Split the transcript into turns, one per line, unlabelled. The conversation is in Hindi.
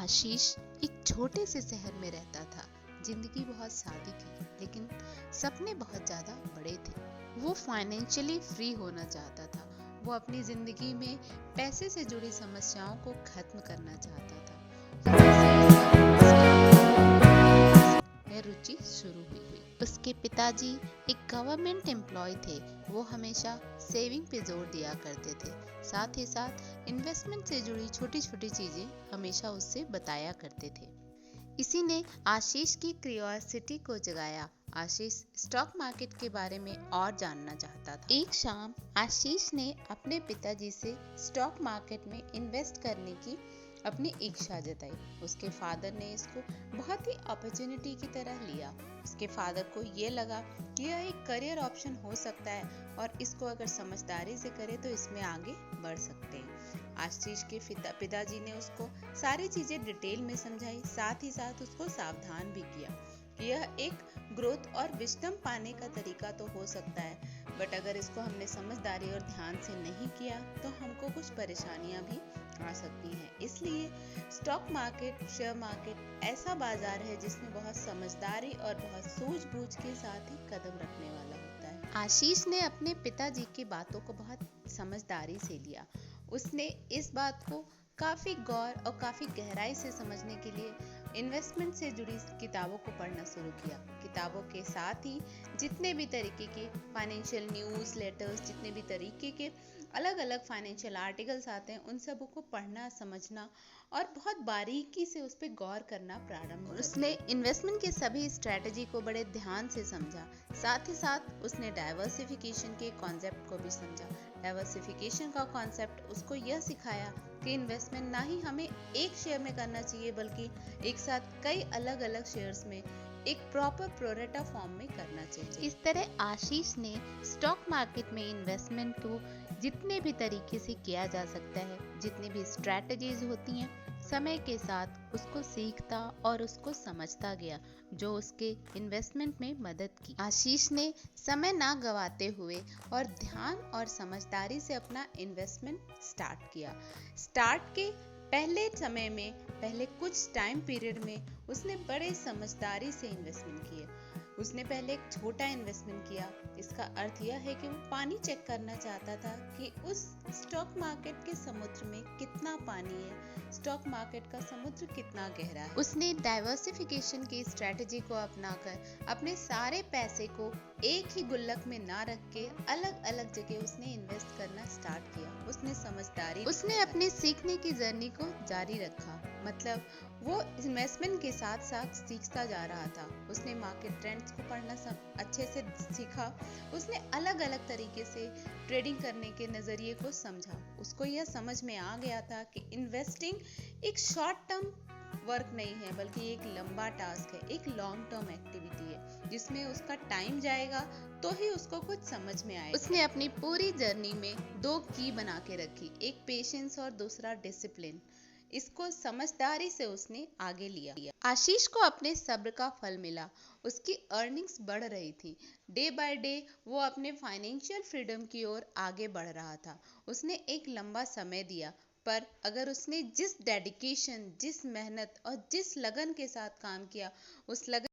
आशीष एक छोटे से शहर में रहता था। जिंदगी बहुत सादी थी, लेकिन सपने बहुत ज्यादा बड़े थे। वो फाइनेंशियली फ्री होना चाहता था। वो अपनी जिंदगी में पैसे से जुड़ी समस्याओं को खत्म करना चाहता था। में रुचि शुरू हुई। उसके पिताजी एक गवर्नमेंट एम्प्लॉय थे। वो हमेशा सेविंग पे जोर दिया करते थे। साथ ही साथ इन्वेस्टमेंट से जुड़ी छोटी छोटी चीजें हमेशा उससे बताया करते थे। इसी ने आशीष की क्यूरियोसिटी को जगाया। आशीष स्टॉक मार्केट के बारे में और जानना चाहता था। एक शाम आशीष ने अपने पिताजी से स्टॉक मार्केट में इन्वेस्ट करने की अपनी इच्छा जताई। उसके फादर ने इसको बहुत ही अपॉर्चुनिटी की तरह लिया। उसके फादर को ये लगा कि यह एक करियर ऑप्शन हो सकता है और इसको अगर समझदारी से करे तो इसमें आगे बढ़ सकते हैं। आशीष के पिताजी ने उसको सारी चीजें डिटेल में समझाई, साथ ही साथ उसको सावधान भी किया कि यह एक ग्रोथ और विजडम पाने का तरीका तो हो सकता है, बट अगर इसको हमने समझदारी और ध्यान से नहीं किया तो हमको कुछ परेशानियां भी आ सकती हैं। इसलिए स्टॉक मार्केट, शेयर मार्केट ऐसा बाजार है जिसमें बहुत समझदारी और बहुत सूझबूझ के साथ ही कदम रखने वाला होता है। आशीष ने अपने पिताजी की बातों को बहुत समझदारी से लिया। उसने इस बात को काफी गौर और काफी गहराई से समझने के लिए इन्वेस्टमेंट से जुड़ी किताबों को पढ़ना शुरू किया। किताबों के साथ ही जितने भी तरीके के फाइनेंशियल न्यूज लेटर्स, जितने भी तरीके के अलग अलग फाइनेंशियल आर्टिकल्स आते हैं, उन सब को पढ़ना, समझना और बहुत बारीकी से उस पर गौर करना प्रारंभ कर दिया। उसने इन्वेस्टमेंट के सभी स्ट्रेटजी को बड़े ध्यान से समझा। साथ ही साथ उसने डाइवर्सिफिकेशन के कॉन्सेप्ट को भी समझा। डाइवर्सिफिकेशन का कॉन्सेप्ट उसको यह सिखाया कि इन्वेस्टमेंट ना ही हमें एक शेयर में करना चाहिए, बल्कि एक साथ कई अलग अलग शेयर्स में एक प्रॉपर प्रोरेटा फॉर्म में करना चाहिए। इस तरह आशीष ने स्टॉक मार्केट में इन्वेस्टमेंट को जितने भी तरीके से किया जा सकता है, जितनी भी स्ट्रेटजीज होती हैं, समय के साथ उसको सीखता और उसको समझता गया, जो उसके इन्वेस्टमेंट में मदद की। आशीष ने समय ना गवाते हुए और ध्यान और समझदारी से अपना इन्वेस्टमेंट स्टार्ट किया। स्टार्ट के पहले समय में, पहले कुछ टाइम पीरियड में उसने बड़े समझदारी से इन्वेस्टमेंट किए। उसने पहले एक छोटा इन्वेस्टमेंट किया। इसका अर्थ यह है कि वो पानी चेक करना चाहता था कि उस स्टॉक मार्केट के समुद्र में कितना पानी है, स्टॉक मार्केट का समुद्र कितना गहरा है। उसने डाइवर्सिफिकेशन की स्ट्रेटजी को अपनाकर अपने सारे पैसे को एक ही गुल्लक में ना रख के अलग अलग जगह उसने इन्वेस्ट करना स्टार्ट किया। उसने समझदारी, उसने अपने सीखने की जर्नी को जारी रखा। मतलब वो इन्वेस्टमेंट के साथ साथ सीखता जा रहा था। उसने मार्केट ट्रेंड्स को पढ़ना सब अच्छे से सीखा। उसने अलग अलग तरीके से ट्रेडिंग करने के नजरिए को समझा। उसको यह समझ में आ गया था कि इन्वेस्टिंग एक शॉर्ट टर्म वर्क नहीं है, बल्कि एक लंबा टास्क है, एक लॉन्ग टर्म एक्टिविटी है, जिसमें उसका टाइम जाएगा तो ही उसको कुछ समझ में आएगा। उसने अपनी पूरी जर्नी में दो की बना के रखी, एक पेशेंस और दूसरा डिसिप्लिन। इसको समझदारी से उसने आगे लिया। आशीष को अपने सब्र का फल मिला। उसकी अर्निंग्स बढ़ रही थी। डे बाय डे वो अपने फाइनेंशियल फ्रीडम की ओर आगे बढ़ रहा था। उसने एक लंबा समय दिया, पर अगर उसने जिस डेडिकेशन, जिस मेहनत और जिस लगन के साथ काम किया, उस लगन